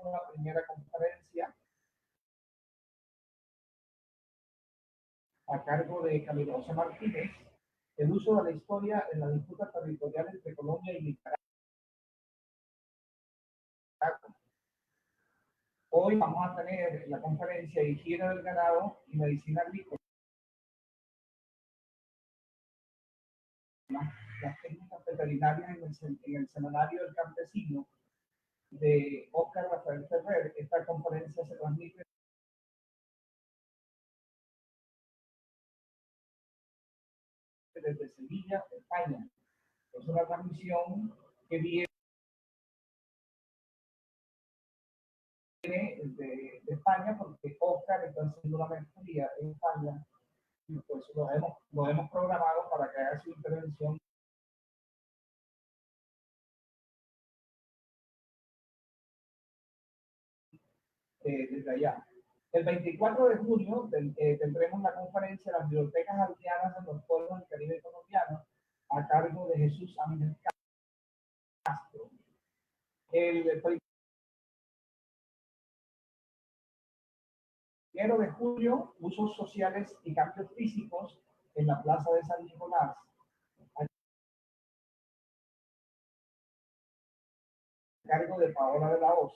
una primera conferencia a cargo de Camilo José Martínez, el uso de la historia en la disputa territorial entre Colombia y Nicaragua. Hoy vamos a tener la conferencia de higiene del ganado y medicina agrícola, las técnicas veterinarias en el seminario del campesino de Óscar Rafael Ferrer. Esta conferencia se transmite desde Sevilla, España. Es una transmisión que viene de España porque Óscar está haciendo una maestría en España y pues lo hemos programado para que haga su intervención desde allá. El 24 de junio tendremos la conferencia de las bibliotecas aldeanas en los pueblos del Caribe colombiano a cargo de Jesús Ángel Castro. El 1 de julio, usos sociales y cambios físicos en la Plaza de San Nicolás, a cargo de Paola de la Hoz.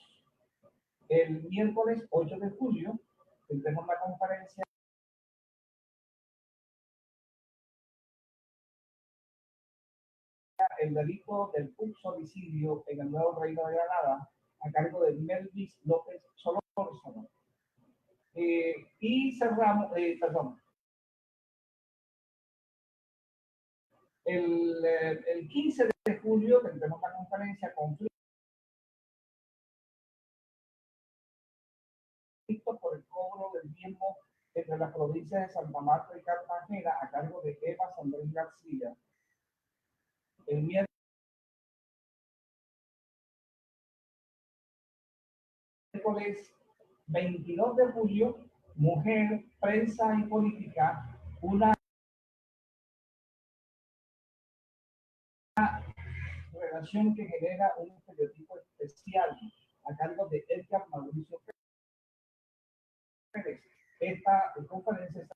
El miércoles 8 de julio tendremos la conferencia El delito del homicidio en el Nuevo Reino de Granada, a cargo de Melvis López Solórzano. Y cerramos, el 15 de julio tendremos la conferencia Conflicto por el cobro del diezmo entre las provincias de Santa Marta y Cartagena, a cargo de Eva Sandrés García. El miércoles 22 de julio, Mujer, Prensa y Política, una relación que genera un estereotipo especial, a cargo de Edgar Mauricio Pérez. Esta conferencia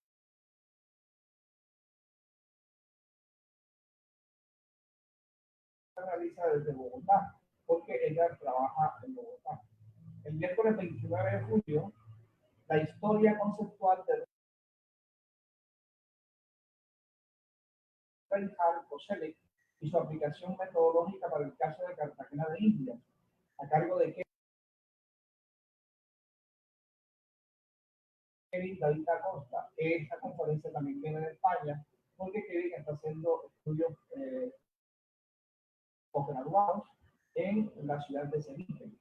se realiza desde Bogotá, porque ella trabaja en Bogotá. El miércoles 29 de julio, la historia conceptual de Reinhard Koselleck y su aplicación metodológica para el caso de Cartagena de Indias, a cargo de Kevin David Acosta. Esta conferencia también viene de España, porque Kevin está haciendo estudios posgraduados en la ciudad de Sevilla.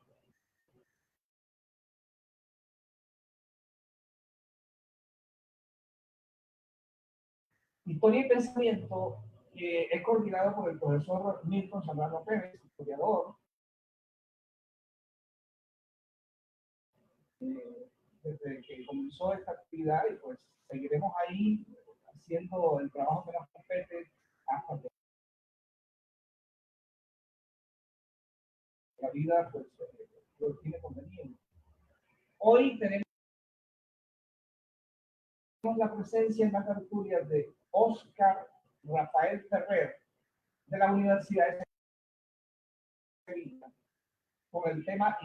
Historia y pensamiento, que es coordinado por el profesor Milton Zambrano Pérez, historiador, desde que comenzó esta actividad, y pues seguiremos ahí haciendo el trabajo que nos compete hasta que la vida pues lo tiene conveniente. Hoy tenemos la presencia en la tertulia de Óscar Rafael Ferrer, de la Universidad de Sevilla, con el tema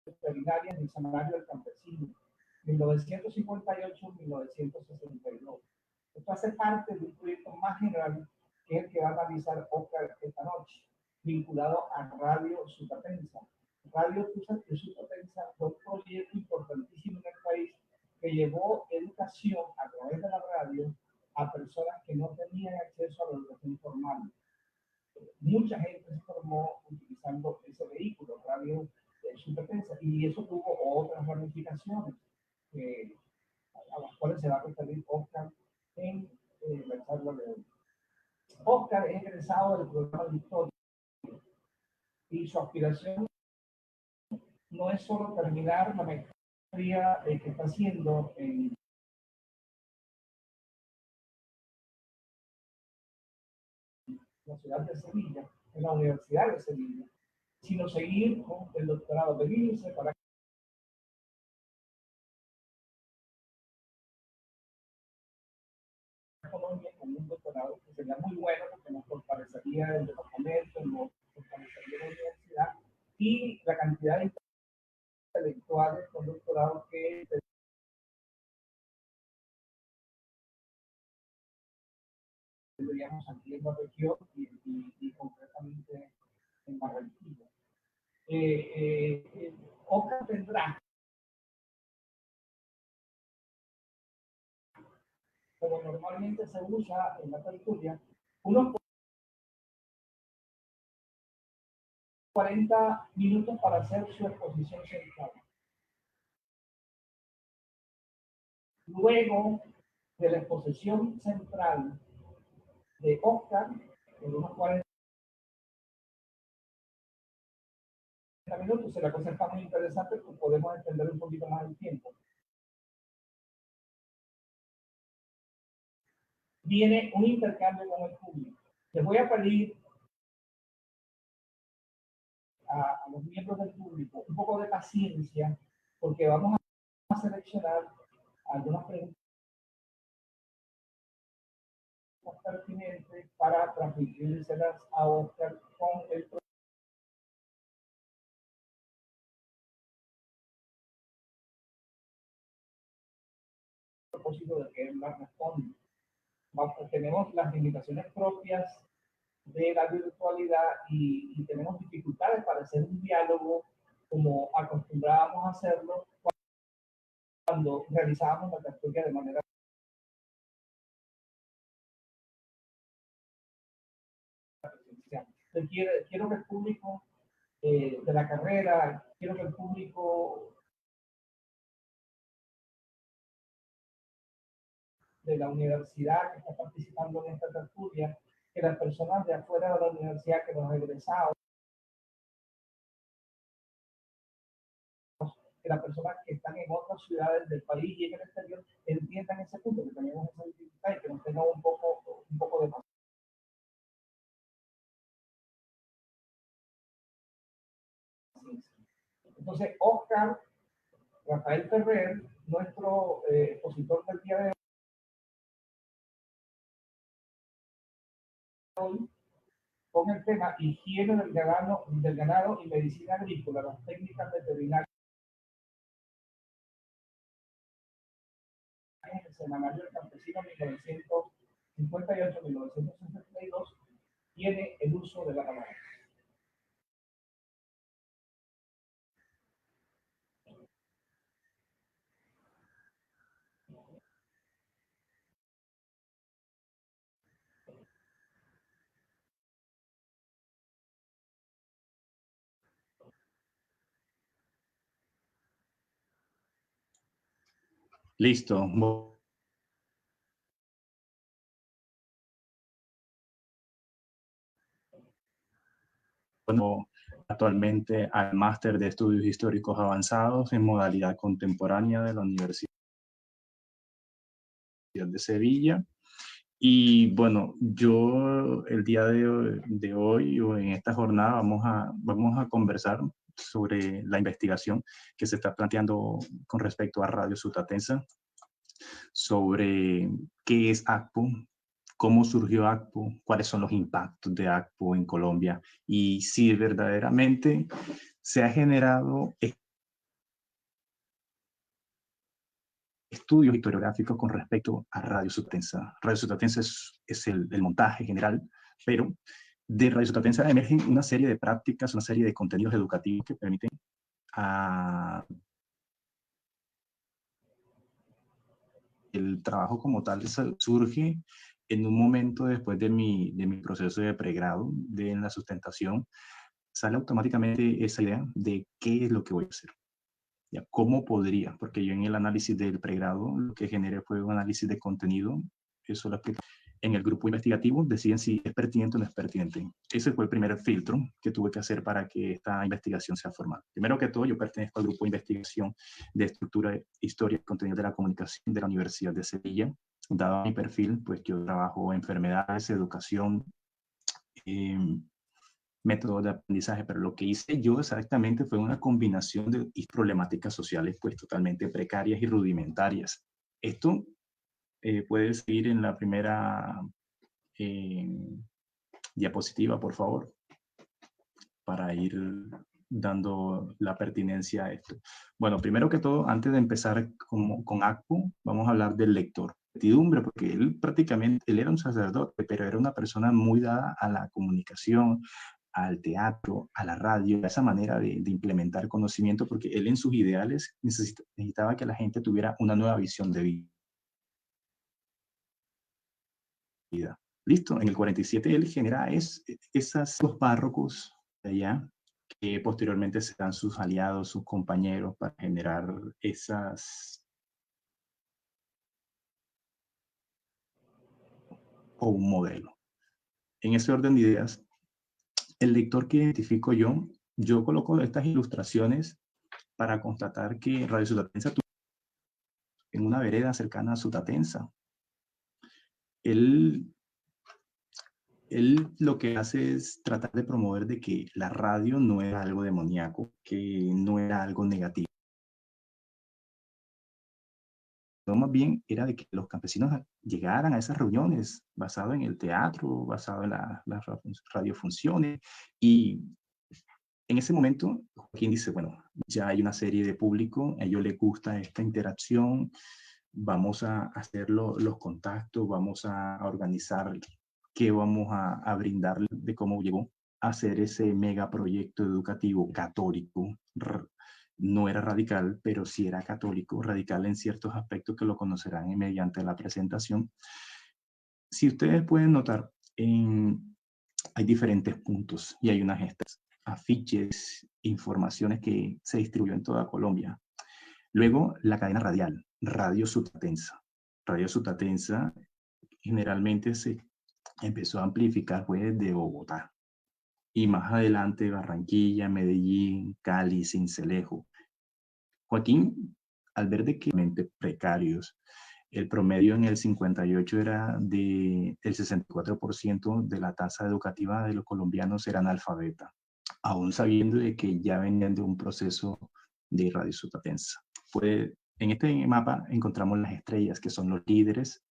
veterinaria en el Seminario del Campesino, 1958-1962. Esto hace parte de un proyecto más general, que es el que va a analizar Óscar esta noche, vinculado a Radio Sutatensa. Radio Sutatensa fue un proyecto importantísimo en el país que llevó educación a través de la radio a personas que no tenían acceso a la educación formal. Mucha gente aplicaciones a las cuales se va a referir Oscar en la charla de hoy. Oscar es egresado del programa de historia y su aspiración no es solo terminar la maestría que está haciendo en la ciudad de Sevilla, en la Universidad de Sevilla, sino seguir con el doctorado, pedirse para Colombia con un doctorado que sería muy bueno porque nos fortalecería el departamento, nos fortalecería la universidad y la cantidad de intelectuales con doctorado que tendríamos aquí en la región y concretamente en Barranquilla. Oscar tendrá, como normalmente se usa en la tertulia, unos 40 minutos para hacer su exposición central. Luego de la exposición central de Oscar, en unos 40 minutos, la cosa está muy interesante, pues podemos extender un poquito más el tiempo. Viene un intercambio con el público. Les voy a pedir a los miembros del público un poco de paciencia, porque vamos a seleccionar algunas preguntas pertinentes para transmitírselas a Oscar con el propósito de que él las responda. Tenemos las limitaciones propias de la virtualidad y tenemos dificultades para hacer un diálogo como acostumbrábamos a hacerlo cuando realizábamos la tertulia de manera presencial. Quiero que el público de la carrera, quiero que el público de la universidad que está participando en esta tertulia, que las personas de afuera de la universidad que nos egresados, que las personas que están en otras ciudades del país y en el exterior entiendan ese punto, que tenemos esa dificultad y que nos tengan un poco de paciencia. Entonces, Oscar Rafael Ferrer, nuestro expositor del día de hoy, con el tema higiene del ganado y medicina agrícola, las técnicas veterinarias en el Semanario del Campesino 1958-1962, tiene el uso de la palabra. Listo. Bueno, actualmente al Máster de Estudios Históricos Avanzados en modalidad contemporánea de la Universidad de Sevilla. Y bueno, yo el día de hoy o en esta jornada vamos a conversar sobre la investigación que se está planteando con respecto a Radio Sutatensa, sobre qué es ACPO, cómo surgió ACPO, cuáles son los impactos de ACPO en Colombia y si verdaderamente se ha generado estudios historiográficos con respecto a Radio Sutatensa. Radio Sutatensa es el montaje general, pero de Radio Sutatensa emergen una serie de prácticas, una serie de contenidos educativos que permiten el trabajo como tal surge en un momento después de mi proceso de pregrado en la sustentación, sale automáticamente esa idea de qué es lo que voy a hacer. ¿Ya? ¿Cómo podría? Porque yo en el análisis del pregrado lo que generé fue un análisis de contenido, eso lo explico. En el grupo investigativo deciden si es pertinente o no es pertinente. Ese fue el primer filtro que tuve que hacer para que esta investigación sea formal. Primero que todo, yo pertenezco al grupo de investigación de estructura, historia y contenido de la comunicación de la Universidad de Sevilla. Dado mi perfil, pues yo trabajo enfermedades, educación, métodos de aprendizaje, pero lo que hice yo exactamente fue una combinación de problemáticas sociales pues totalmente precarias y rudimentarias. Esto puedes seguir en la primera diapositiva, por favor, para ir dando la pertinencia a esto. Bueno, primero que todo, antes de empezar con ACPO, vamos a hablar del lector. Porque él prácticamente, él era un sacerdote, pero era una persona muy dada a la comunicación, al teatro, a la radio, a esa manera de implementar conocimiento, porque él en sus ideales necesitaba que la gente tuviera una nueva visión de vida. Listo, en el 47 él genera esos párrocos de allá, que posteriormente serán sus aliados, sus compañeros, para generar esas o un modelo. En ese orden de ideas, el lector que identifico yo coloco estas ilustraciones para constatar que Radio Sutatensa, en una vereda cercana a Sutatensa, él lo que hace es tratar de promover de que la radio no era algo demoníaco, que no era algo negativo. No, más bien era de que los campesinos llegaran a esas reuniones basado en el teatro, basado en las radiofunciones, y en ese momento Joaquín dice, bueno, ya hay una serie de público, a ellos les gusta esta interacción, vamos a hacer los contactos, vamos a organizar qué vamos a brindarle, de cómo llegó a hacer ese megaproyecto educativo católico. No era radical, pero sí era católico, radical en ciertos aspectos que lo conocerán mediante la presentación. Si ustedes pueden notar, hay diferentes puntos y hay unas afiches, informaciones que se distribuyó en toda Colombia. Luego, la cadena radial, Radio Sutatensa. Radio Sutatensa generalmente se empezó a amplificar pues de Bogotá. Y más adelante Barranquilla, Medellín, Cali, Sincelejo. Joaquín, al ver de que precarios, el promedio en el 58 era del 64% de la tasa educativa de los colombianos era analfabeta, aún sabiendo de que ya venían de un proceso de Radio Sutatensa. Pues en este mapa encontramos las estrellas, que son los líderes,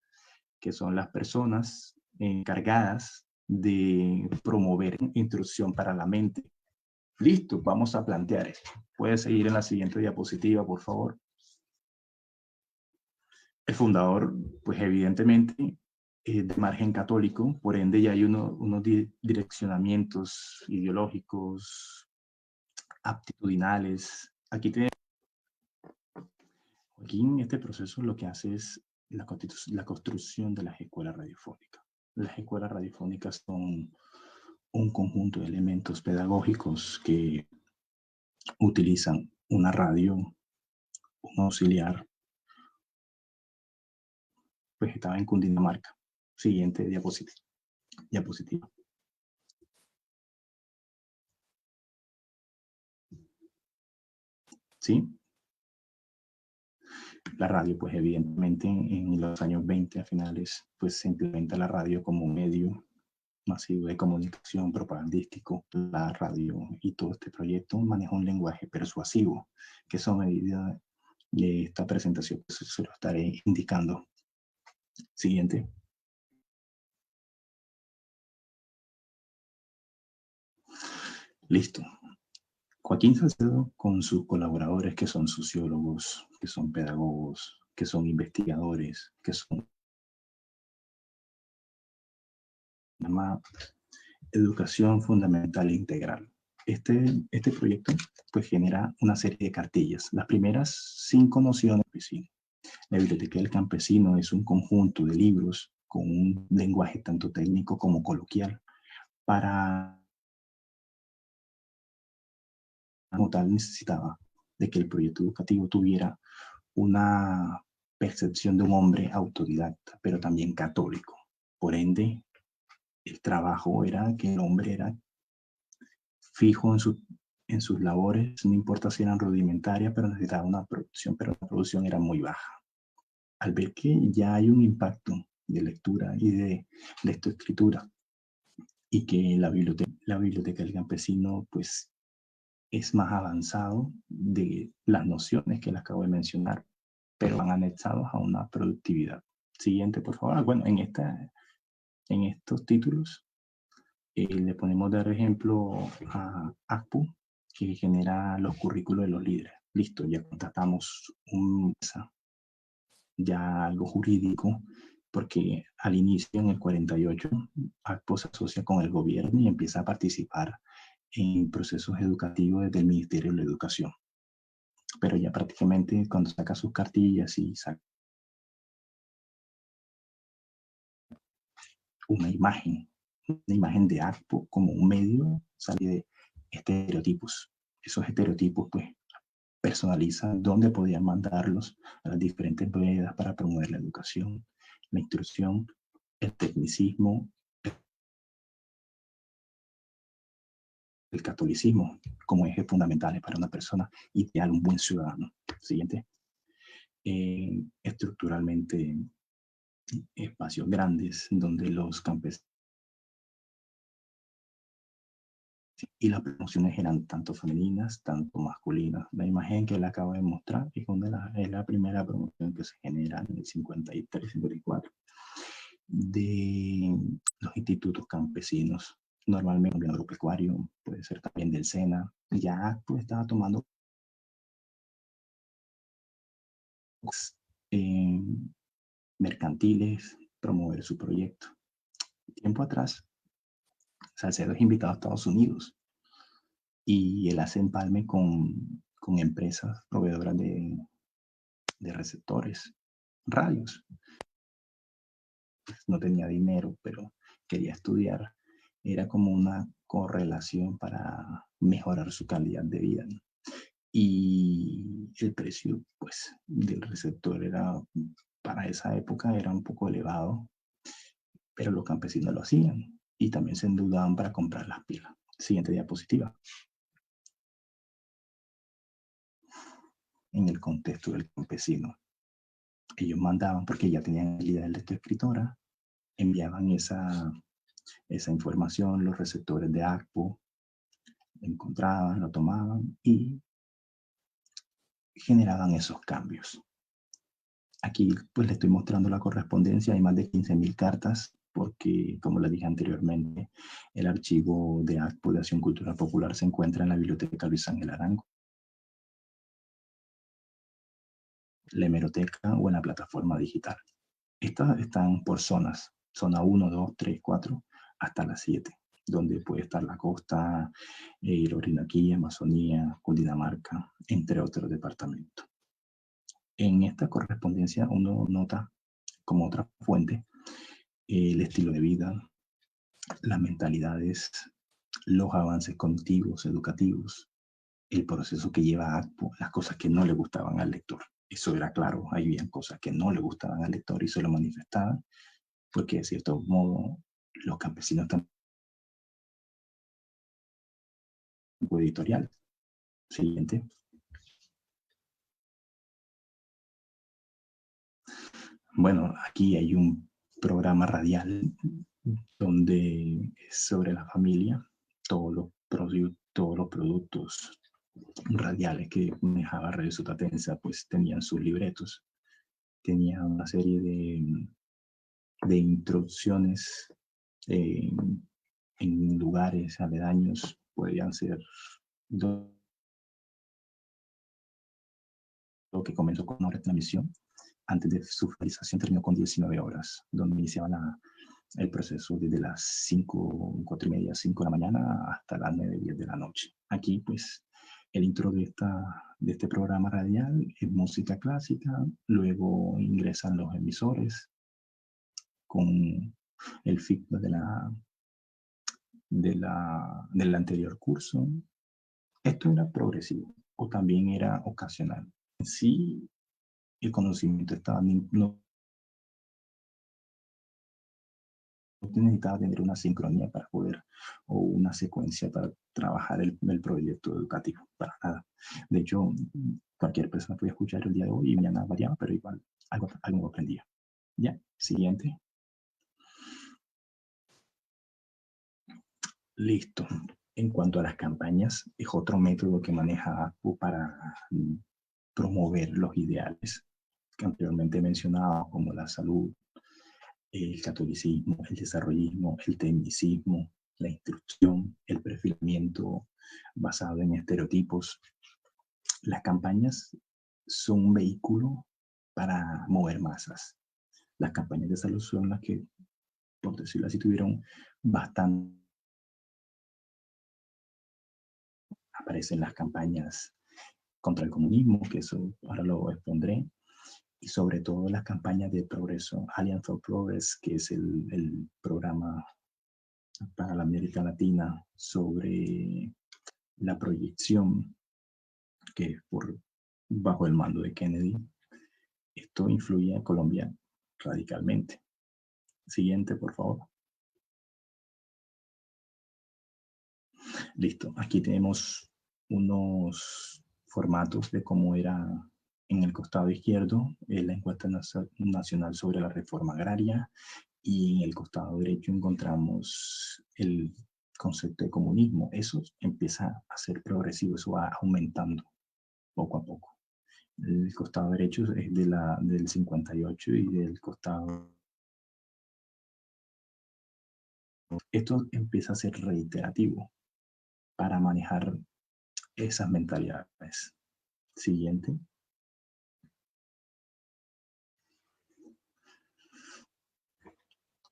que son las personas encargadas de promover instrucción para la mente. Listo, vamos a plantear esto. Puede seguir en la siguiente diapositiva, por favor. El fundador, pues evidentemente, de margen católico, por ende ya hay unos direccionamientos ideológicos, aptitudinales. Aquí en este proceso lo que hace es la construcción de las escuelas radiofónicas. Las escuelas radiofónicas son un conjunto de elementos pedagógicos que utilizan una radio, un auxiliar. Pues estaba en Cundinamarca. Siguiente diapositiva. ¿Sí? La radio, pues evidentemente en los años 20 a finales, pues se implementa la radio como medio masivo de comunicación propagandístico. La radio y todo este proyecto maneja un lenguaje persuasivo, que eso a medida de esta presentación pues, se lo estaré indicando. Siguiente. Listo. Joaquín Salcedo con sus colaboradores que son sociólogos, que son pedagogos, que son investigadores, que son llama Educación Fundamental e Integral. Este proyecto pues genera una serie de cartillas. Las primeras 5 nociones del campesino. La Biblioteca del Campesino es un conjunto de libros con un lenguaje tanto técnico como coloquial. Como tal necesitaba de que el proyecto educativo tuviera una percepción de un hombre autodidacta, pero también católico. Por ende, el trabajo era que el hombre era fijo en sus labores, no importa si eran rudimentarias, pero necesitaba una producción, pero la producción era muy baja. Al ver que ya hay un impacto de lectura y de lectoescritura y que la biblioteca del campesino pues es más avanzado de las nociones que les acabo de mencionar, pero van anexados a una productividad. Siguiente, por favor. Bueno, en estos títulos le ponemos de ejemplo a ACPU, que genera los currículos de los líderes. Listo, ya contratamos ya algo jurídico, porque al inicio, en el 48, ACPU se asocia con el gobierno y empieza a participar en procesos educativos desde el Ministerio de la Educación. Pero ya prácticamente cuando saca sus cartillas y saca una imagen de ACPU como un medio, sale de estereotipos. Esos estereotipos pues personalizan dónde podían mandarlos a las diferentes veredas para promover la educación, la instrucción, el tecnicismo, el catolicismo como ejes fundamentales para una persona ideal, un buen ciudadano. Siguiente. Estructuralmente, espacios grandes donde los campesinos y las promociones eran tanto femeninas, tanto masculinas. La imagen que le acabo de mostrar es la primera promoción que se genera en el 53, 54 de los institutos campesinos, normalmente un agropecuario, puede ser también del SENA. Ya pues estaba tomando eh, mercantiles, promover su proyecto. Tiempo atrás, Salcedo es invitado a Estados Unidos y él hace empalme con empresas proveedoras de receptores, radios. No tenía dinero, pero quería estudiar. Era como una correlación para mejorar su calidad de vida, ¿no? Y el precio, pues, del receptor era, para esa época, era un poco elevado, pero los campesinos lo hacían y también se endeudaban para comprar las pilas. Siguiente diapositiva. En el contexto del campesino, ellos mandaban, porque ya tenían habilidad de lectoescritora, enviaban esa información, los receptores de ACPU, encontraban, lo tomaban y generaban esos cambios. Aquí pues le estoy mostrando la correspondencia, hay más de 15.000 cartas, porque como les dije anteriormente, el archivo de ACPU de Acción Cultural Popular se encuentra en la Biblioteca Luis Ángel Arango, la hemeroteca o en la plataforma digital. Estas están por zonas, zona 1, 2, 3, 4, hasta las 7, donde puede estar la costa, la Orinoquía, Amazonía, Cundinamarca, entre otros departamentos. En esta correspondencia uno nota como otra fuente el estilo de vida, las mentalidades, los avances cognitivos, educativos, el proceso que lleva a ACPU, las cosas que no le gustaban al lector. Eso era claro, había cosas que no le gustaban al lector y se lo manifestaban, porque de cierto modo los campesinos también editorial. Siguiente. Bueno, aquí hay un programa radial donde es sobre la familia, todos los productos radiales que manejaba Radio Sotatensa pues tenían sus libretos, tenía una serie de introducciones en lugares aledaños, podrían ser lo que comenzó con una retransmisión. Antes de su finalización terminó con 19 horas, donde iniciaba el proceso desde las 5, 4 y media, 5 de la mañana hasta las 9, 10 de la noche. Aquí, pues, el intro de este programa radial es música clásica, luego ingresan los emisores con el feedback del anterior curso. Esto era progresivo. o también era ocasional. Sí, el conocimiento estaba, no necesitaba tener una sincronía para poder, o una secuencia para trabajar el proyecto educativo, para nada. De hecho, cualquier persona podía escuchar el día de hoy y mañana variaba, pero igual algo aprendía. Ya, siguiente. Listo. En cuanto a las campañas, es otro método que maneja ACPU para promover los ideales que anteriormente mencionaba, como la salud, el catolicismo, el desarrollismo, el tecnicismo, la instrucción, el perfilamiento basado en estereotipos. Las campañas son un vehículo para mover masas. Las campañas de salud son las que, por decirlo así, tuvieron bastante. Aparecen las campañas contra el comunismo, que eso ahora lo expondré, y sobre todo las campañas de progreso, Alliance for Progress, que es el programa para la América Latina sobre la proyección que bajo el mando de Kennedy, esto influye a Colombia radicalmente. Siguiente, por favor. Listo, aquí tenemos unos formatos de cómo era en el costado izquierdo la encuesta nacional sobre la reforma agraria, y en el costado derecho encontramos el concepto de comunismo. Eso empieza a ser progresivo, eso va aumentando poco a poco. El costado derecho es del 58 y del costado... Esto empieza a ser reiterativo para manejar esas mentalidades. Siguiente.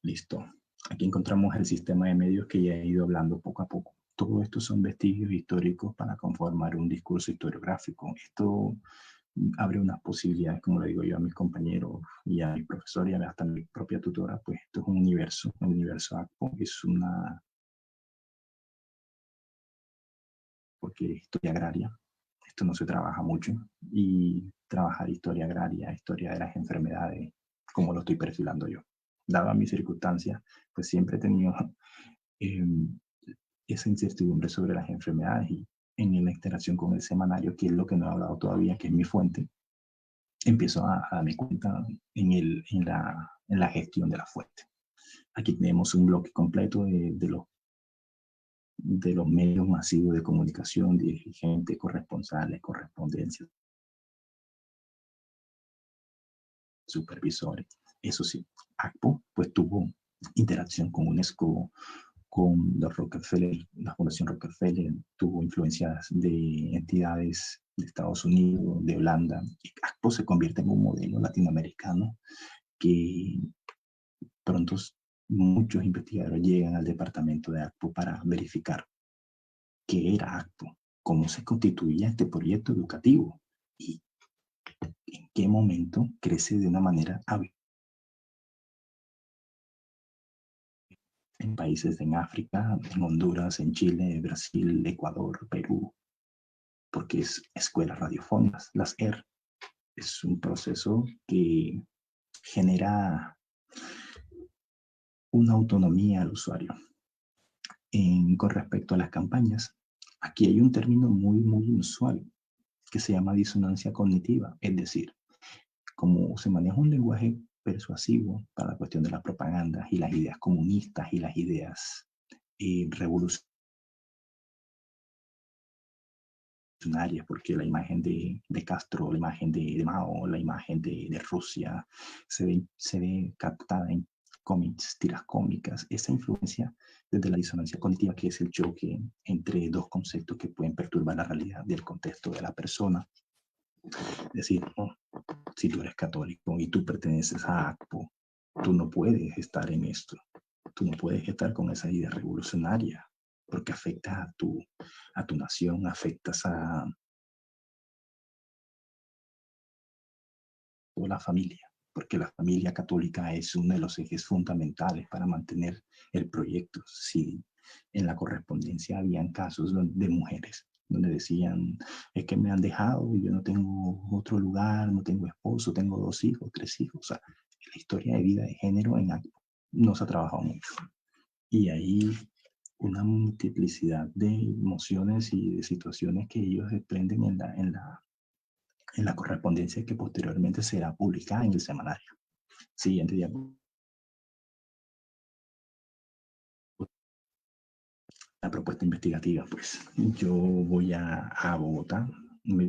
Listo. Aquí encontramos el sistema de medios que ya he ido hablando poco a poco. Todo esto son vestigios históricos para conformar un discurso historiográfico. Esto abre unas posibilidades, como le digo yo a mis compañeros y a mis profesores y hasta a mi propia tutora, pues esto es un universo. El universo ACPO es una... porque es historia agraria. Esto no se trabaja mucho. Y trabajar historia agraria, historia de las enfermedades, como lo estoy perfilando yo. Dada mis circunstancias, pues siempre he tenido esa incertidumbre sobre las enfermedades, y en la interacción con el semanario, que es lo que no he hablado todavía, que es mi fuente, empiezo a darme cuenta en la gestión de la fuente. Aquí tenemos un bloque completo de los medios masivos de comunicación, dirigentes, corresponsales, correspondencia, supervisores. Eso sí, ACPO pues tuvo interacción con UNESCO, con los Rockefeller, la Fundación Rockefeller, tuvo influencias de entidades de Estados Unidos, de Holanda. Y ACPO se convierte en un modelo latinoamericano que pronto muchos investigadores llegan al departamento de ACPO para verificar qué era ACPO, cómo se constituía este proyecto educativo y en qué momento crece de una manera hábil. En países en África, en Honduras, en Chile, Brasil, Ecuador, Perú, porque es escuelas radiofónicas, las ER. Es un proceso que genera una autonomía al usuario. Con respecto a las campañas, aquí hay un término muy inusual que se llama disonancia cognitiva, es decir, como se maneja un lenguaje persuasivo para la cuestión de la propaganda y las ideas comunistas y las ideas revolucionarias, porque la imagen de Castro, la imagen de Mao, la imagen de Rusia se ve captada en cómics, tiras cómicas. Esa influencia desde la disonancia cognitiva, que es el choque entre dos conceptos que pueden perturbar la realidad del contexto de la persona. Es decir, ¿no? Si tú eres católico y tú perteneces a ACPO, tú no puedes estar en esto. Tú no puedes estar con esa idea revolucionaria, porque afectas a tu nación, afectas a toda la familia, porque la familia católica es uno de los ejes fundamentales para mantener el proyecto. Si en la correspondencia habían casos de mujeres donde decían, es que me han dejado, yo no tengo otro lugar, no tengo esposo, tengo 2 hijos, 3 hijos. O sea, la historia de vida de género no se ha trabajado mucho. Y ahí una multiplicidad de emociones y de situaciones que ellos desprenden en la correspondencia que posteriormente será publicada en el semanario. Siguiente diapositiva. La propuesta investigativa, pues yo voy a Bogotá,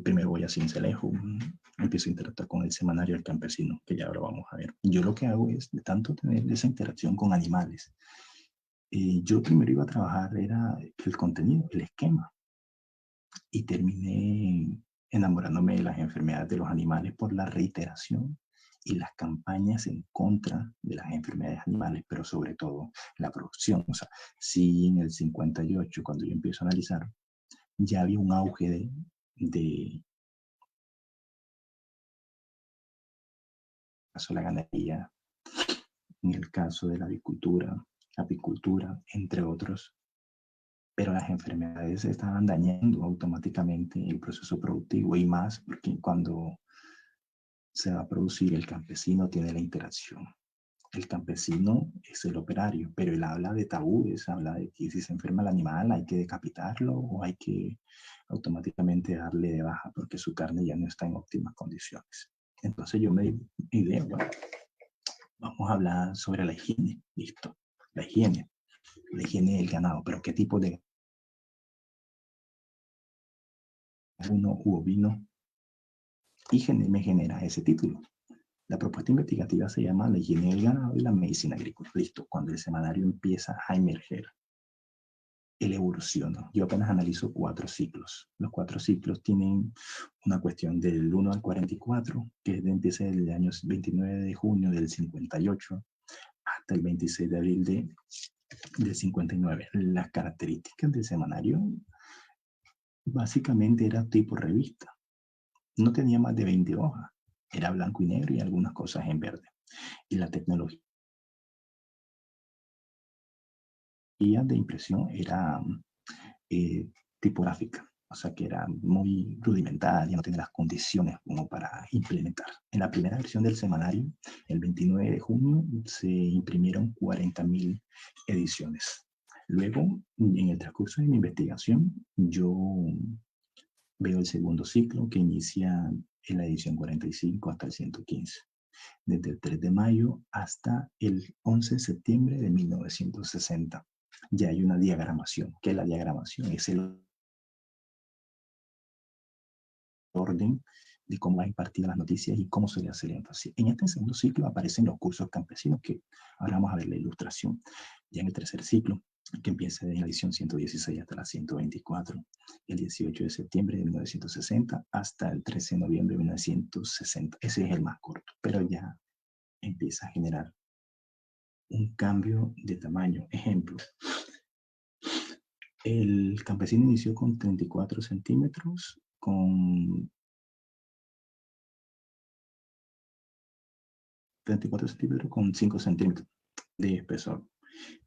primero voy a Cincelejo, empiezo a interactuar con el semanario El Campesino, que ya ahora vamos a ver. Yo lo que hago es, de tanto tener esa interacción con animales, yo primero iba a trabajar, era el contenido, el esquema, y terminé enamorándome de las enfermedades de los animales por la reiteración y las campañas en contra de las enfermedades animales, pero sobre todo la producción. O sea, sí, en el 58, cuando yo empiezo a analizar, ya había un auge de caso de la ganadería, en el caso de la avicultura, apicultura, entre otros, pero las enfermedades estaban dañando automáticamente el proceso productivo y más porque cuando se va a producir, el campesino tiene la interacción. El campesino es el operario, pero él habla de tabúes, habla de que si se enferma el animal hay que decapitarlo o hay que automáticamente darle de baja porque su carne ya no está en óptimas condiciones. Entonces yo me di idea, bueno, vamos a hablar sobre la higiene, listo, la higiene del ganado, pero qué tipo de uno u ovino, y me genera ese título. La propuesta investigativa se llama La higiene del ganado y la medicina agrícola. Listo, cuando el semanario empieza a emerger, él evoluciona. Yo apenas analizo 4 ciclos. Los 4 ciclos tienen una cuestión del 1 al 44, que empieza el año 29 de junio del 58 hasta el 26 de abril del 59. Las características del semanario básicamente era tipo revista. No tenía más de 20 hojas. Era blanco y negro y algunas cosas en verde. Y la tecnología de impresión era tipográfica, o sea que era muy rudimentaria, no tenía las condiciones como para implementar. En la primera versión del semanario, el 29 de junio, se imprimieron 40.000 ediciones. Luego, en el transcurso de mi investigación, yo veo el segundo ciclo que inicia en la edición 45 hasta el 115, desde el 3 de mayo hasta el 11 de septiembre de 1960. Ya hay una diagramación, que la diagramación es el orden de cómo va impartir las noticias y cómo se le hace el énfasis. En este segundo ciclo aparecen los cursos campesinos, que ahora vamos a ver la ilustración. Ya en el tercer ciclo, que empieza en la edición 116 hasta la 124, el 18 de septiembre de 1960 hasta el 13 de noviembre de 1960. Ese es el más corto, pero ya empieza a generar un cambio de tamaño. Ejemplo, el campesino inició con 34 centímetros, con 34 centímetros con 5 centímetros de espesor.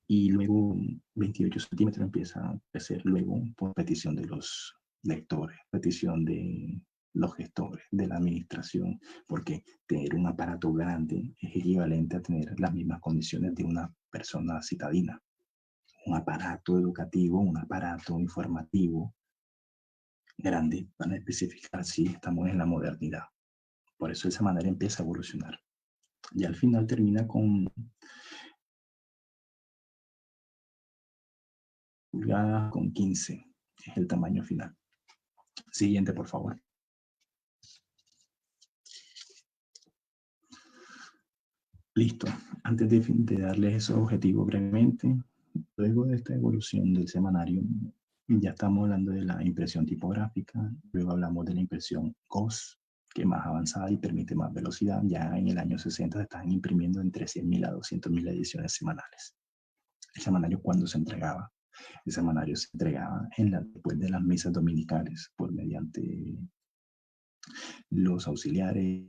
Y luego 28 centímetros empieza a crecer luego por petición de los lectores, petición de los gestores, de la administración, porque tener un aparato grande es equivalente a tener las mismas condiciones de una persona citadina. Un aparato educativo, un aparato informativo grande, van a especificar si estamos en la modernidad. Por eso el semanario empieza a evolucionar. Y al final termina con pulgadas con 15, es el tamaño final. Siguiente, por favor. Listo. Antes de darles esos objetivos brevemente, luego de esta evolución del semanario, ya estamos hablando de la impresión tipográfica, luego hablamos de la impresión COS, que es más avanzada y permite más velocidad. Ya en el año 60 se están imprimiendo entre 100.000 a 200.000 ediciones semanales. El semanario, ¿cuándo se entregaba? El semanario se entregaba después de las misas dominicales, por mediante los auxiliares,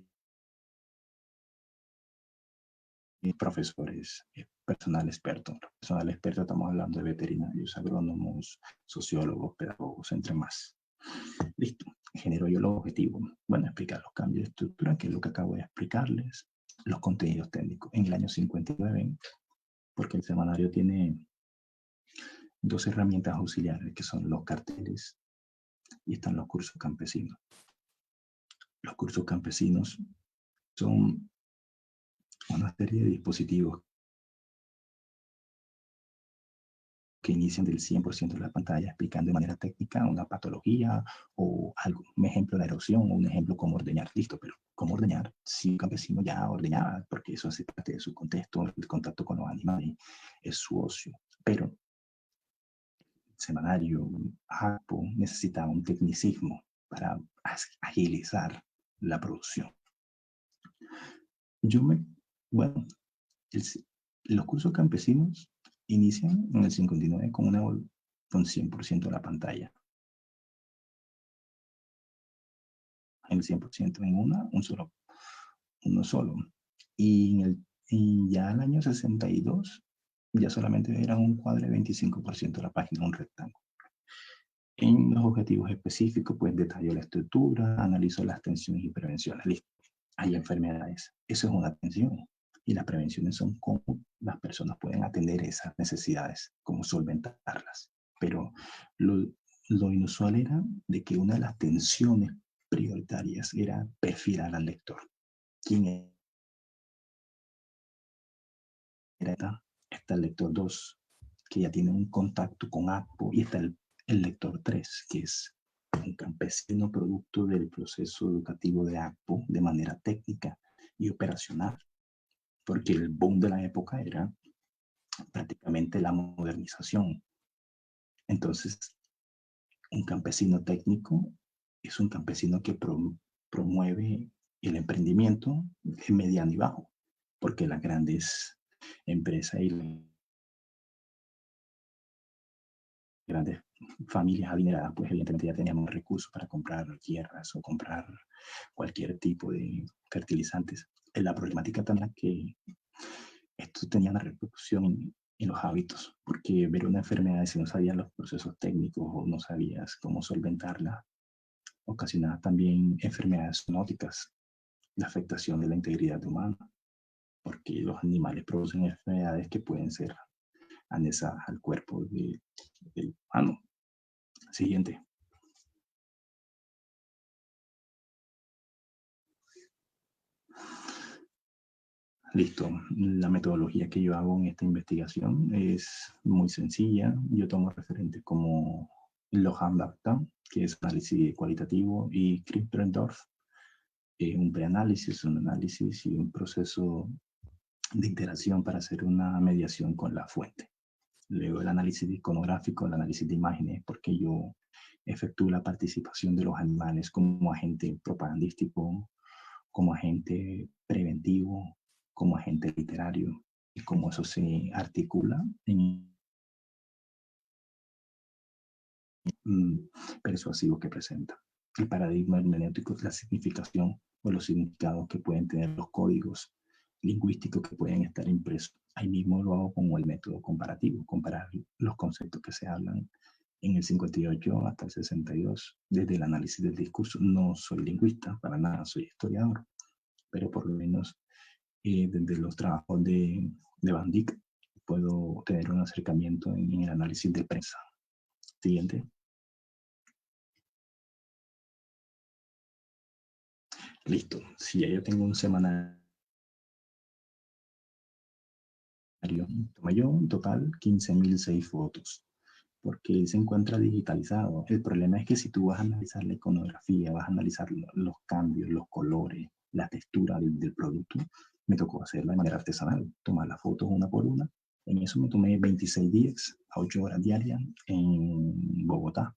profesores, personal experto. Personal experto estamos hablando de veterinarios, agrónomos, sociólogos, pedagogos, entre más. Listo. Genero yo los objetivos. Bueno, explicar los cambios de estructura, que es lo que acabo de explicarles. Los contenidos técnicos. En el año 59, porque el semanario tiene dos herramientas auxiliares, que son los carteles y están los cursos campesinos. Los cursos campesinos son una serie de dispositivos que inician del 100% de la pantalla explicando de manera técnica una patología o algo, un ejemplo de erosión o un ejemplo cómo ordeñar, listo, pero cómo ordeñar si un campesino ya ordeñaba, porque eso hace parte de su contexto, el contacto con los animales, es su ocio, pero el semanario, ACPO, necesitaba un tecnicismo para agilizar la producción. Bueno, el, los cursos campesinos inician en el 59 con 100% de la pantalla. En el 100% en uno solo. Y ya el año 62, ya solamente era un cuadro de 25% de la página, un rectángulo. En los objetivos específicos, pues detallo la estructura, analizo las tensiones y prevenciones. Listo. Hay enfermedades. Eso es una atención. Y las prevenciones son cómo las personas pueden atender esas necesidades, cómo solventarlas. Pero lo inusual era de que una de las tensiones prioritarias era perfilar al lector. ¿Quién era? Está el lector 2, que ya tiene un contacto con ACPO, y está el lector 3, que es un campesino producto del proceso educativo de ACPO de manera técnica y operacional, porque el boom de la época era prácticamente la modernización. Entonces, un campesino técnico es un campesino que promueve el emprendimiento en mediano y bajo, porque las grandes empresas y las grandes familias adineradas, pues evidentemente ya teníamos recursos para comprar tierras o comprar cualquier tipo de fertilizantes. La problemática también es que esto tenía una repercusión en los hábitos, porque ver una enfermedad si no sabías los procesos técnicos o no sabías cómo solventarla, ocasionaba también enfermedades zoonóticas, la afectación de la integridad humana, porque los animales producen enfermedades que pueden ser anexadas al cuerpo del humano. Siguiente. Listo. La metodología que yo hago en esta investigación es muy sencilla. Yo tomo referentes como Lohan Data, que es análisis cualitativo, y Krippendorf, un preanálisis, un análisis y un proceso de iteración para hacer una mediación con la fuente. Luego el análisis iconográfico, el análisis de imágenes, porque yo efectúo la participación de los animales como agente propagandístico, como agente preventivo, como agente literario, y cómo eso se articula en persuasivo que presenta. El paradigma hermenéutico es la significación o los significados que pueden tener los códigos lingüísticos que pueden estar impresos. Ahí mismo lo hago como el método comparativo, comparar los conceptos que se hablan en el 58 hasta el 62, desde el análisis del discurso. No soy lingüista, para nada, soy historiador, pero por lo menos desde los trabajos de Van Dyck puedo tener un acercamiento en el análisis de prensa. Siguiente. Listo. Si ya yo tengo un semanario, tomé yo en total 15.006 fotos, porque él se encuentra digitalizado. El problema es que si tú vas a analizar la iconografía, vas a analizar los cambios, los colores, la textura del producto, me tocó hacerlo de manera artesanal, tomar las fotos una por una. En eso me tomé 26 días a 8 horas diarias en Bogotá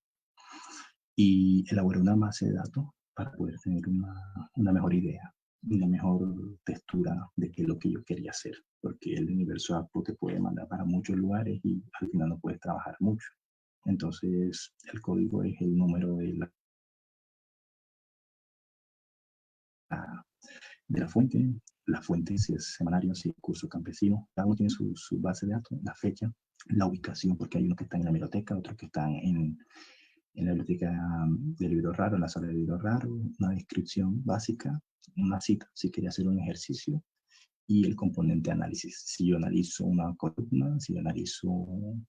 y elaboré una base de datos para poder tener una mejor idea, una mejor textura de qué es lo que yo quería hacer, porque el universo APO te puede mandar para muchos lugares y al final no puedes trabajar mucho. Entonces, el código es el número de la fuente si es semanario, si es curso campesino, cada uno tiene su base de datos, la fecha, la ubicación, porque hay unos que están en la biblioteca, otros que están En la biblioteca del libro raro, en la sala del libro raro, una descripción básica, una cita si quería hacer un ejercicio y el componente de análisis. Si yo analizo una columna, si yo analizo un,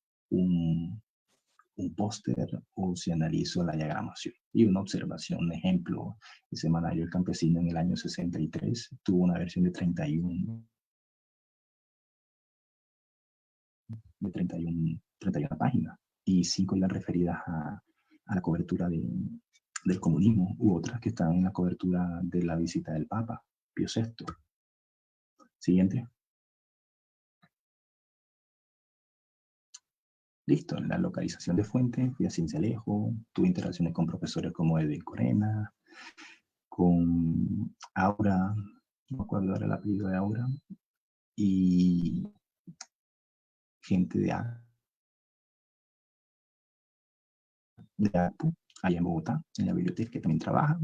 un póster o si analizo la diagramación. Y una observación, un ejemplo, el semanario El Campesino en el año 63 tuvo una versión de 31 páginas y 5 eran referidas a la cobertura del comunismo u otras que están en la cobertura de la visita del Papa Pío VI. Siguiente. Listo, la localización de fuentes, fui a Cincelejo, tuve interacciones con profesores como Edwin Corena, con Aura, no me acuerdo ahora el apellido de Aura, y gente de APU, allá en Bogotá, en la biblioteca que también trabaja.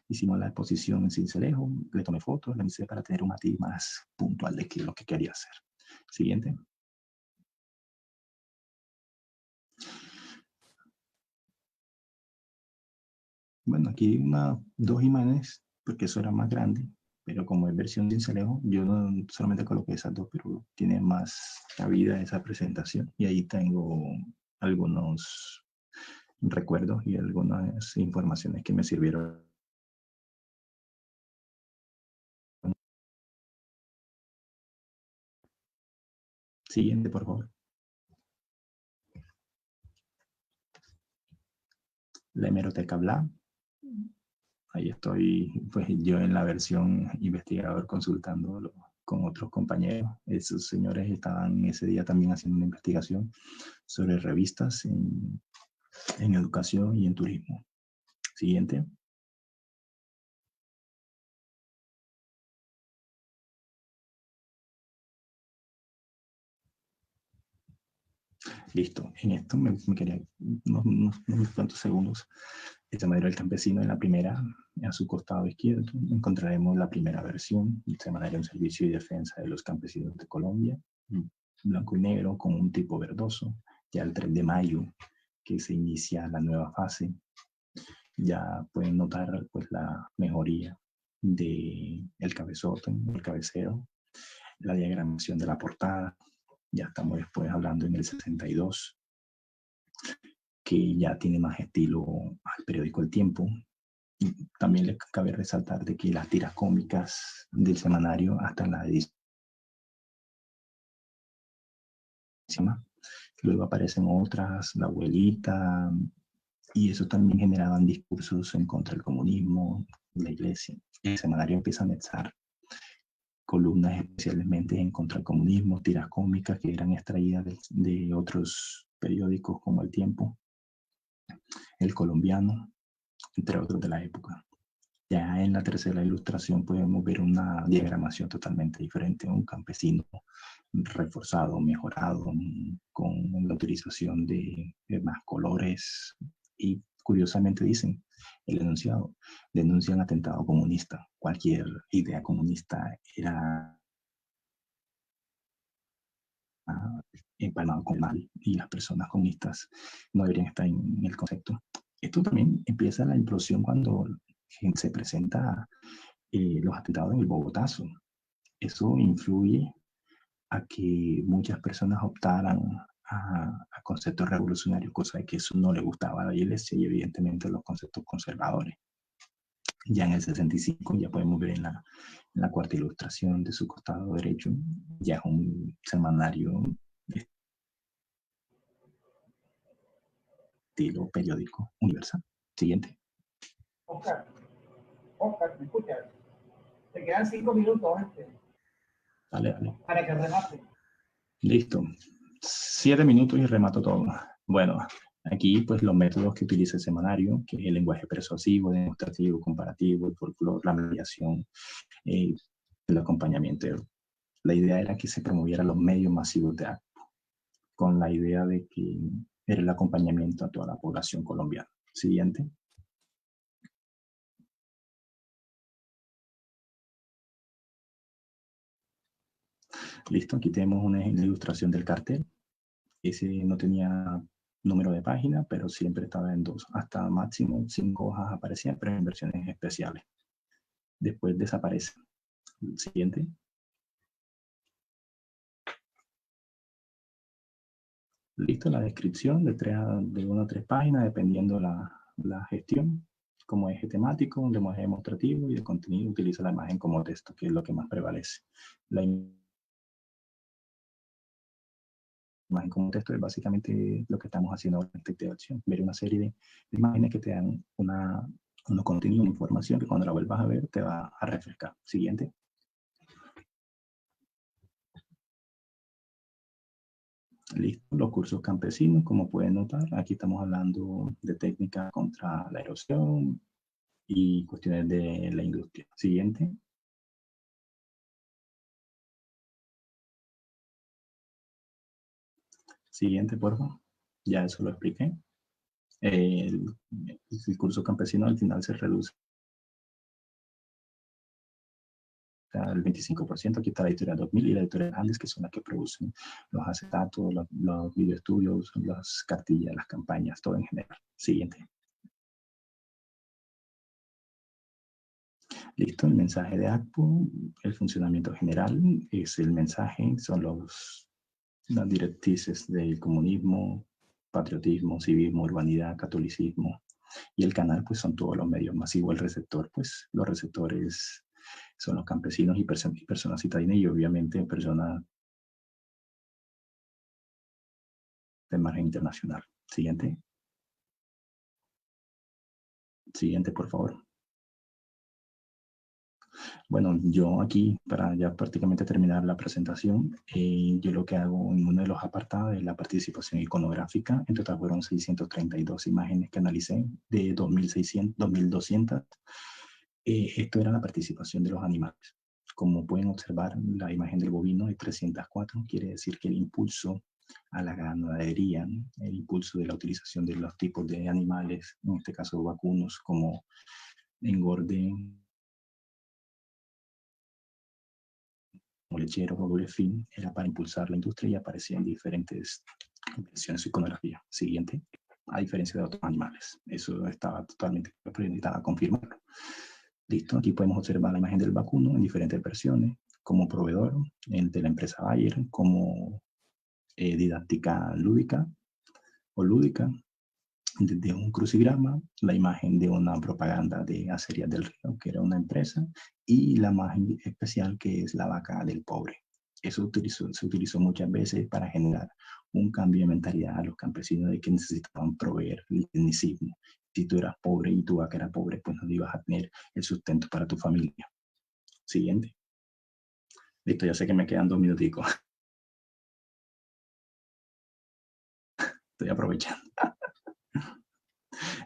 Hicimos la exposición en Cincelejo, le tomé fotos, la hice para tener un matiz más puntual de qué es lo que quería hacer. Siguiente. Bueno, aquí dos imágenes, porque eso era más grande, pero como es versión Cincelejo, yo no solamente coloqué esas dos, pero tiene más cabida esa presentación. Y ahí tengo algunos recuerdos y algunas informaciones que me sirvieron. Siguiente, por favor. La hemeroteca Bla. Ahí estoy, pues yo en la versión investigador consultándolo con otros compañeros. Esos señores estaban ese día también haciendo una investigación sobre revistas en educación y en turismo. Siguiente. Listo. En esto me quería unos cuantos segundos. Este Semanario del Campesino en la primera, a su costado izquierdo, encontraremos la primera versión, el Semanario en Servicio y Defensa de los Campesinos de Colombia, blanco y negro con un tipo verdoso. Ya el 3 de mayo, que se inicia la nueva fase, ya pueden notar pues la mejoría del cabezote, el cabeceo, la diagramación de la portada. Ya estamos después hablando en el 62, que ya tiene más estilo al periódico El Tiempo. Y también les cabe resaltar de que las tiras cómicas del semanario hasta la edición, luego aparecen otras, La Abuelita, y eso también generaban discursos en contra del comunismo, la iglesia. El semanario empieza a anexar columnas especialmente en contra del comunismo, tiras cómicas que eran extraídas de otros periódicos como El Tiempo, El Colombiano, entre otros de la época. Ya en la tercera ilustración podemos ver una diagramación totalmente diferente, un campesino reforzado, mejorado, con la utilización de más colores y curiosamente dicen, el enunciado, denuncian atentado comunista. Cualquier idea comunista era empalmado con mal y las personas comunistas no deberían estar en el concepto. Esto también empieza la implosión cuando se presenta los atentados en el Bogotazo. Eso influye a que muchas personas optaran a conceptos revolucionarios, cosa de que eso no le gustaba a la iglesia y evidentemente los conceptos conservadores. Ya en el 65 ya podemos ver en la cuarta ilustración de su costado derecho, ya es un semanario de estilo periódico universal. Siguiente. Oscar, Oscar, ¿me escuchas? Te quedan 5 minutos Dale, dale. para que remate. Listo. 7 minutos y remato todo. Bueno, aquí pues los métodos que utiliza el semanario, que es el lenguaje persuasivo, demostrativo, comparativo, el folclore, la mediación, el acompañamiento. La idea era que se promovieran los medios masivos de acto, con la idea de que era el acompañamiento a toda la población colombiana. Siguiente. Listo, aquí tenemos una ilustración del cartel. Ese no tenía número de página, pero siempre estaba en 2, hasta máximo 5 hojas aparecían, pero en versiones especiales. Después desaparece. Siguiente. Listo, la descripción de 1 a 3 páginas, dependiendo la gestión. Como eje temático, lenguaje demostrativo y de contenido, utiliza la imagen como texto, que es lo que más prevalece. La imagen como texto es básicamente lo que estamos haciendo ahora en esta interacción. Ver una serie de imágenes que te dan unos contenidos, una información que cuando la vuelvas a ver te va a refrescar. Siguiente. Listo, los cursos campesinos, como pueden notar, aquí estamos hablando de técnicas contra la erosión y cuestiones de la industria. Siguiente. Siguiente, por favor. Ya eso lo expliqué. El curso campesino al final se reduce al 25%. Aquí está la editorial 2000 y la editorial Andes, que son las que producen los acetatos, los videoestudios, las cartillas, las campañas, todo en general. Siguiente. Listo, el mensaje de ACPO, el funcionamiento general es el mensaje, son las directrices del comunismo, patriotismo, civismo, urbanidad, catolicismo. Y el canal, pues, son todos los medios masivos. El receptor, pues, los receptores son los campesinos y personas citadinas y obviamente personas de margen internacional. Siguiente. Siguiente, por favor. Bueno, yo aquí, para ya prácticamente terminar la presentación, yo lo que hago en uno de los apartados es la participación iconográfica. En total fueron 632 imágenes que analicé de 2.600, 2.200. Esto era la participación de los animales. Como pueden observar, la imagen del bovino es 304, quiere decir que el impulso a la ganadería, el impulso de la utilización de los tipos de animales, en este caso vacunos, como engorde, o lechero o doble fin, era para impulsar la industria y aparecía en diferentes versiones de iconografía. Siguiente, a diferencia de otros animales. Eso estaba totalmente necesitaba confirmarlo. Listo, aquí podemos observar la imagen del vacuno en diferentes versiones, como proveedor, el de la empresa Bayer, como didáctica lúdica o lúdica, de un crucigrama, la imagen de una propaganda de Acerías del Río, que era una empresa, y la imagen especial que es la vaca del pobre. Eso se utilizó muchas veces para generar un cambio de mentalidad a los campesinos de que necesitaban proveer el tecnicismo. Si tú eras pobre y tu vaca era pobre, pues no ibas a tener el sustento para tu familia. Siguiente. Listo, ya sé que me quedan 2 minuticos. Estoy aprovechando.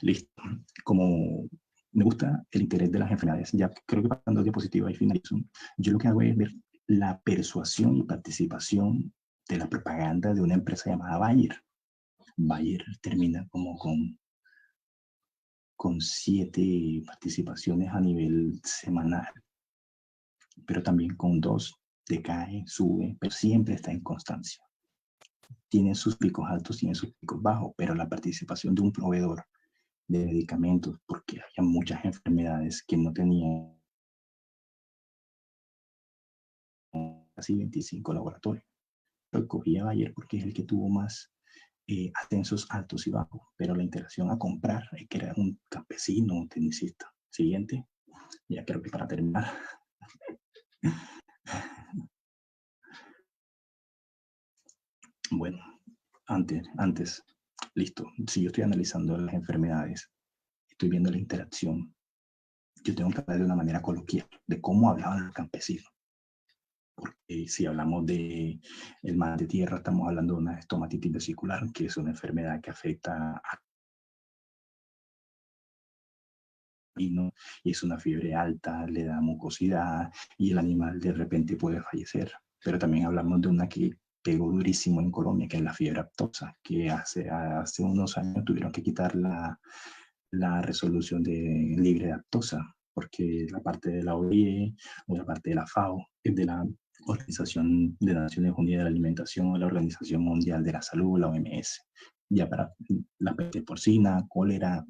Listo. Como me gusta el interés de las enfermedades, ya creo que pasando diapositiva y finalizo, yo lo que hago es ver la persuasión y participación de la propaganda de una empresa llamada Bayer. Bayer termina como con 7 participaciones a nivel semanal, pero también con 2 decae, sube, pero siempre está en constancia. Tiene sus picos altos, tiene sus picos bajos, pero la participación de un proveedor de medicamentos, porque había muchas enfermedades que no tenían casi 25 laboratorios. Lo escogí a Bayer porque es el que tuvo más ascensos altos y bajos, pero la interacción a comprar, que era un campesino, un tecnicista. Siguiente, ya creo que para terminar. Bueno, antes, listo. Si yo estoy analizando las enfermedades, estoy viendo la interacción, yo tengo que hablar de una manera coloquial de cómo hablaban los campesinos. Porque si hablamos de el mal de tierra, estamos hablando de una estomatitis vesicular, que es una enfermedad que afecta a y es una fiebre alta, le da mucosidad y el animal de repente puede fallecer. Pero también hablamos de una que pegó durísimo en Colombia, que es la fiebre aftosa, que hace unos años tuvieron que quitar la resolución de libre de aftosa, porque la parte de la OIE o la parte de la FAO, es de la Organización de Naciones Unidas de la Alimentación o la Organización Mundial de la Salud, la OMS, ya para la peste porcina, cólera,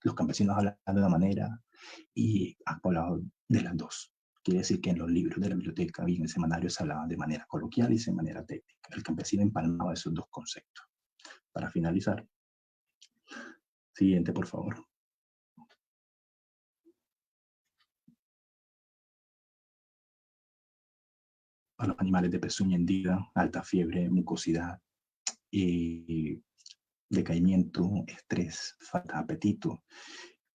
los campesinos hablan de una manera y ACPO hablaba de las dos. Quiere decir que en los libros de la biblioteca y en el semanario se hablaba de manera coloquial y de manera técnica. El campesino empalmaba esos dos conceptos. Para finalizar, siguiente, por favor. A los animales de pezuña hendida, alta fiebre, mucosidad, decaimiento, estrés, falta de apetito,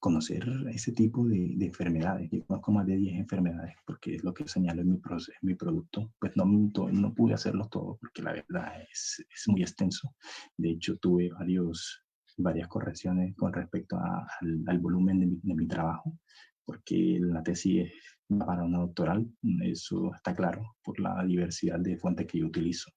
conocer ese tipo de enfermedades. Yo conozco más de 10 enfermedades porque es lo que señalo en mi producto. Pues no pude hacerlos todos porque la verdad es muy extenso. De hecho, tuve varias correcciones con respecto al volumen de mi trabajo, porque la tesis es para una doctoral, eso está claro por la diversidad de fuentes que yo utilizo.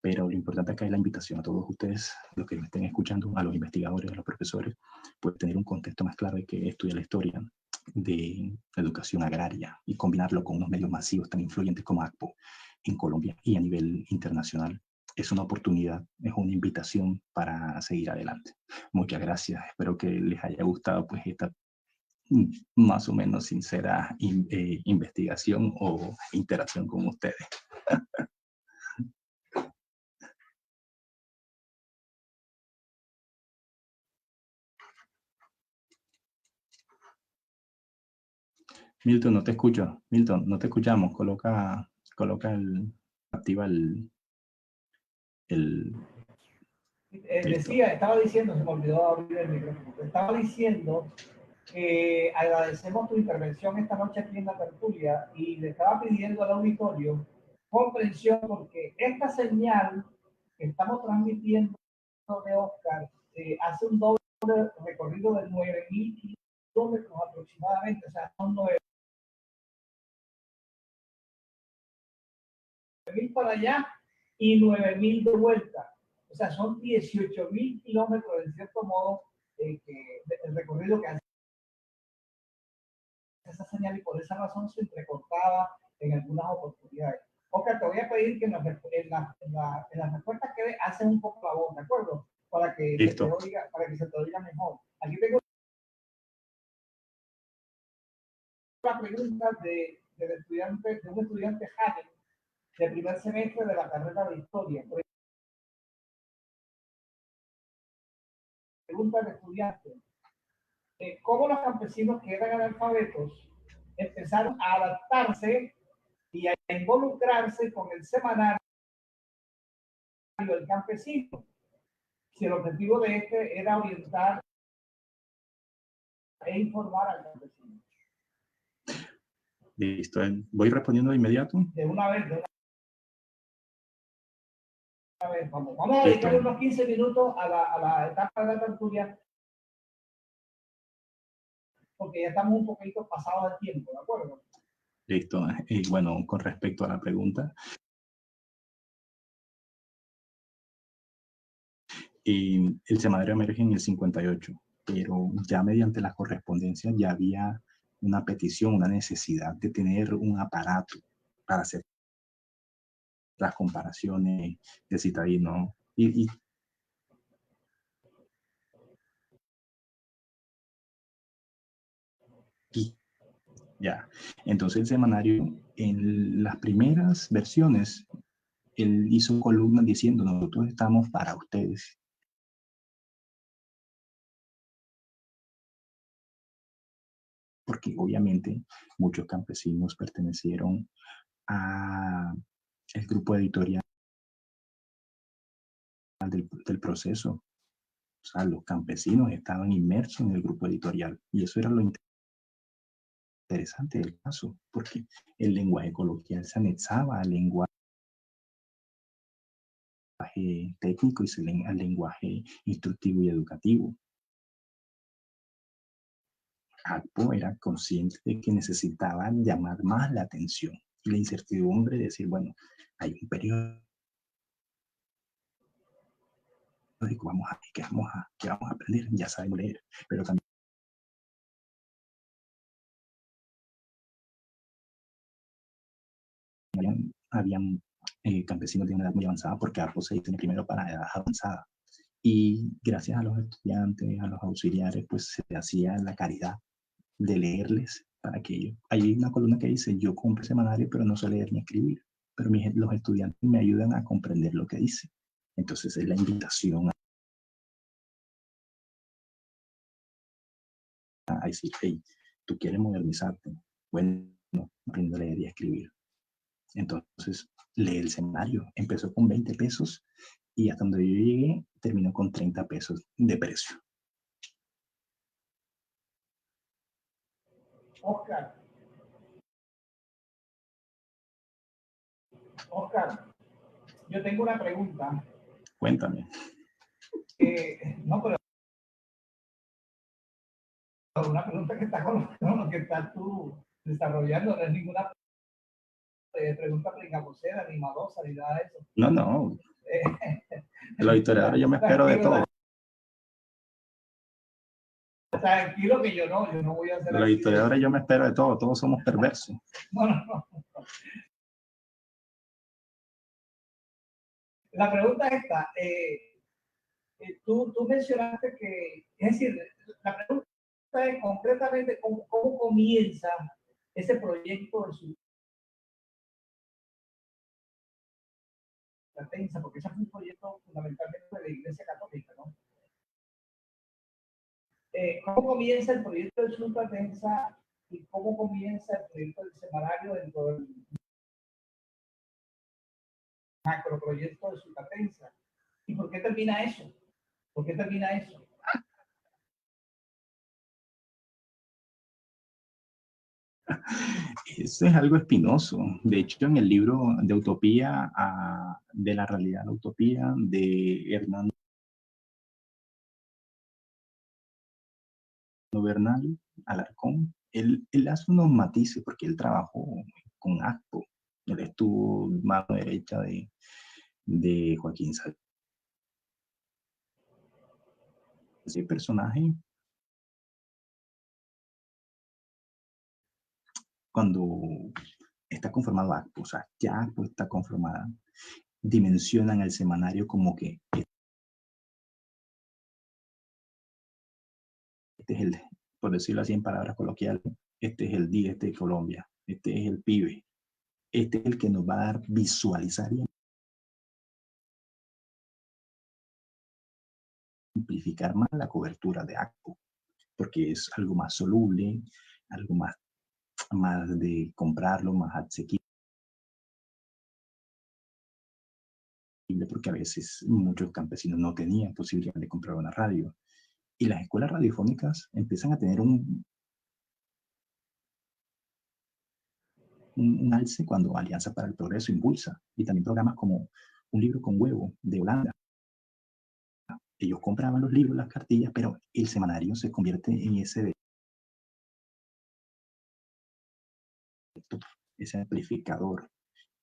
Pero lo importante acá es la invitación a todos ustedes, los que me estén escuchando, a los investigadores, a los profesores, pues tener un contexto más claro de que estudia la historia de la educación agraria y combinarlo con unos medios masivos tan influyentes como ACPO en Colombia y a nivel internacional. Es una oportunidad, es una invitación para seguir adelante. Muchas gracias. Espero que les haya gustado pues esta más o menos sincera investigación o interacción con ustedes. Milton, no te escucho. Milton, no te escuchamos. Activa el Estaba diciendo, se me olvidó abrir el micrófono, estaba diciendo que agradecemos tu intervención esta noche aquí en la tertulia y le estaba pidiendo al auditorio comprensión porque esta señal que estamos transmitiendo de Oscar hace un doble recorrido de 9.000 kilómetros aproximadamente, o sea, son 9.000 para allá y 9.000 de vuelta. O sea, son 18.000 kilómetros, en cierto modo, el recorrido que hace esa señal y por esa razón se entrecortaba en algunas oportunidades. Oscar, te voy a pedir que en las respuestas que haces un poco la voz, ¿de acuerdo? Para que, se te oiga mejor. Aquí tengo una pregunta de un estudiante joven de primer semestre de la carrera de historia. Pregunta del estudiante. ¿Cómo los campesinos que eran analfabetos empezaron a adaptarse y a involucrarse con el semanario del campesino? Si el objetivo de este era orientar e informar al campesino. Listo, voy respondiendo de inmediato. De una vez. Vamos a dedicar unos 15 minutos a la etapa de la tertulia, porque ya estamos un poquito pasados de tiempo, ¿de acuerdo? Listo. Y bueno, con respecto a la pregunta, el semanario emerge en el 58, pero ya mediante la correspondencia ya había una petición, una necesidad de tener un aparato para hacer las comparaciones de citadino y ya. Entonces el semanario, en las primeras versiones, él hizo columnas diciendo, nosotros estamos para ustedes. Porque obviamente muchos campesinos pertenecieron a el grupo editorial del proceso. O sea, los campesinos estaban inmersos en el grupo editorial y eso era lo interesante del caso, porque el lenguaje coloquial se anexaba al lenguaje técnico y al lenguaje instructivo y educativo. ACPO era consciente de que necesitaban llamar más la atención y la incertidumbre de decir, bueno, hay un periodo ¿qué vamos a aprender? Ya sabemos leer, pero también habían campesinos de una edad muy avanzada, porque ARPO se diseña primero para edad avanzada. Y gracias a los estudiantes, a los auxiliares, pues se hacía la caridad de leerles para que ellos. Hay una columna que dice, yo compro semanario, pero no sé leer ni escribir, pero los estudiantes me ayudan a comprender lo que dice. Entonces es la invitación a decir, hey, tú quieres modernizarte, bueno, aprende a leer y a escribir. Entonces, lee el semanario. Empezó con 20 pesos y hasta donde yo llegué, terminó con 30 pesos de precio. Oscar, yo tengo una pregunta. Cuéntame. No, pero una pregunta que está con lo que estás tú desarrollando, no es ninguna pregunta pringabosera, ni malosa, ni nada de eso. No, no. Los historiadores yo me espero de todo. Tranquilo que yo no voy a hacer. Los historiadores yo me espero de todo, todos somos perversos. No. La pregunta es esta, tú mencionaste que, es decir, la pregunta es concretamente cómo comienza ese proyecto de su Latenza, porque ese fue un proyecto fundamentalmente de la Iglesia Católica, ¿no? ¿Cómo comienza el proyecto de su Latenza y cómo comienza el proyecto del semanario dentro del macroproyecto de su Latenza? ¿Y por qué termina eso? ¿Por qué termina eso? Eso es algo espinoso. De hecho, en el libro de Utopía, de la realidad a la utopía, de Hernando Bernal Alarcón, él hace unos matices porque él trabajó con ACPO. Él estuvo mano derecha de Joaquín Sabina. Ese personaje, cuando está conformado ACPO, o sea, ya ACPO está conformada, dimensionan el semanario como que este es el, por decirlo así en palabras coloquiales, este es el DIE de Colombia, este es el PIBE, este es el que nos va a dar visualizar y amplificar más la cobertura de ACPO, porque es algo más soluble, algo más de comprarlo, más asequible, porque a veces muchos campesinos no tenían posibilidad de comprar una radio. Y las escuelas radiofónicas empiezan a tener un alce cuando Alianza para el Progreso impulsa. Y también programas como Un libro con huevo de Holanda. Ellos compraban los libros, las cartillas, pero el semanario se convierte en ese amplificador.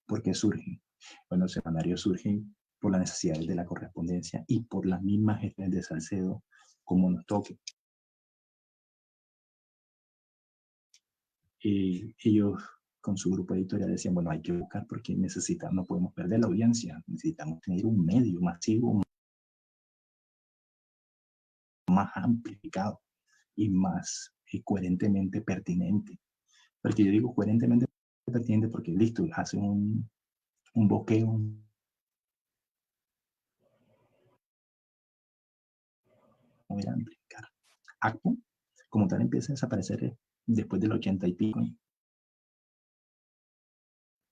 ¿Por qué surge? Bueno, el semanario surge por las necesidades de la correspondencia y por las mismas gestiones de Salcedo como nos toque. Ellos con su grupo editorial decían, bueno, hay que buscar porque no podemos perder la audiencia, necesitamos tener un medio masivo más amplificado y más coherentemente pertinente. Porque yo digo coherentemente pertinente porque listo, hace un boqueo. Voy a amplificar. ACPO, como tal, empieza a desaparecer después del 80 y pico.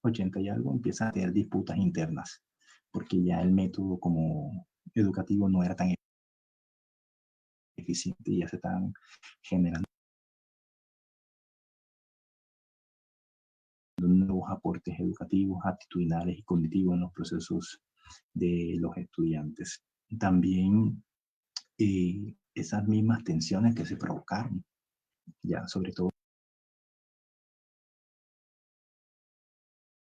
80 y algo, empieza a tener disputas internas, porque ya el método como educativo no era tan eficiente y ya se están generando nuevos aportes educativos, actitudinales y cognitivos en los procesos de los estudiantes. También esas mismas tensiones que se provocaron, ya sobre todo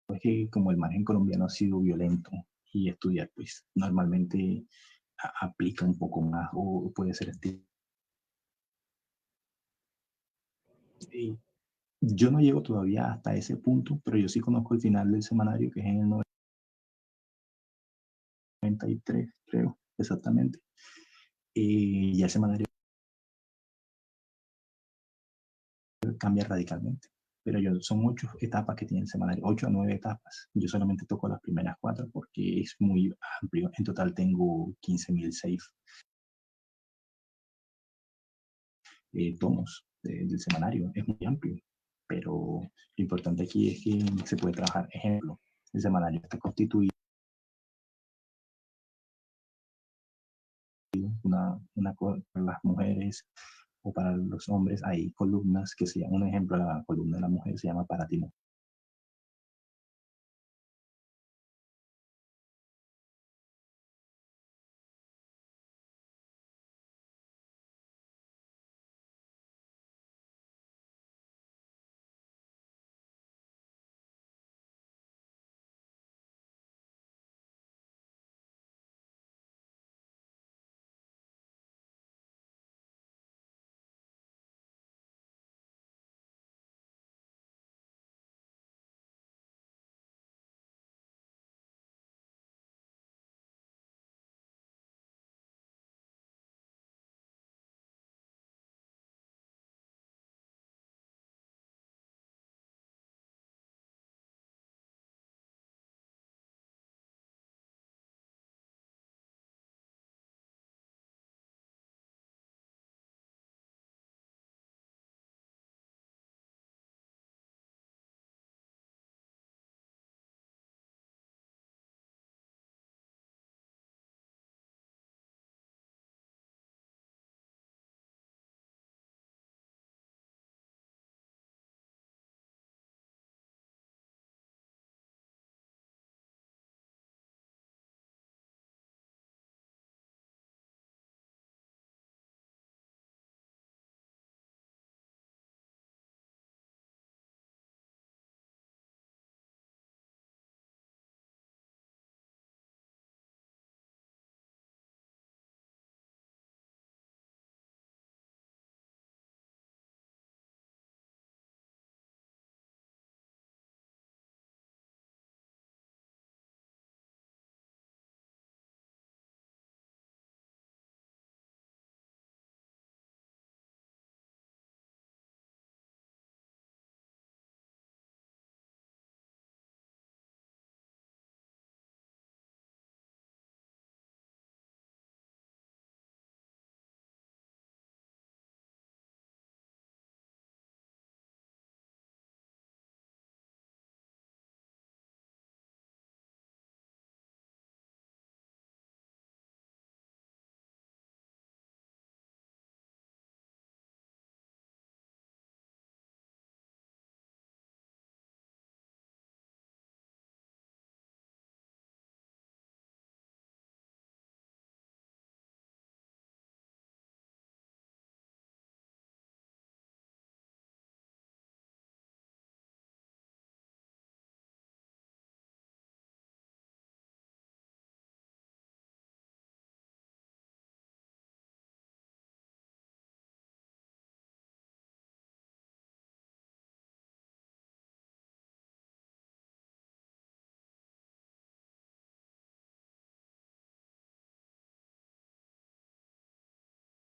es que como el margen colombiano ha sido violento y estudiar pues normalmente aplica un poco más o puede ser yo no llego todavía hasta ese punto, pero yo sí conozco el final del semanario que es en el 93, creo, exactamente. Ya el semanario cambia radicalmente. Pero son 8 etapas que tiene el semanario, 8 a 9 etapas. Yo solamente toco las primeras 4 porque es muy amplio. En total tengo 15.006 tomos del semanario. Es muy amplio. Pero lo importante aquí es que se puede trabajar. Ejemplo, el semanario está constituido para las mujeres o para los hombres hay columnas que se llaman, un ejemplo, la columna de la mujer se llama Para ti,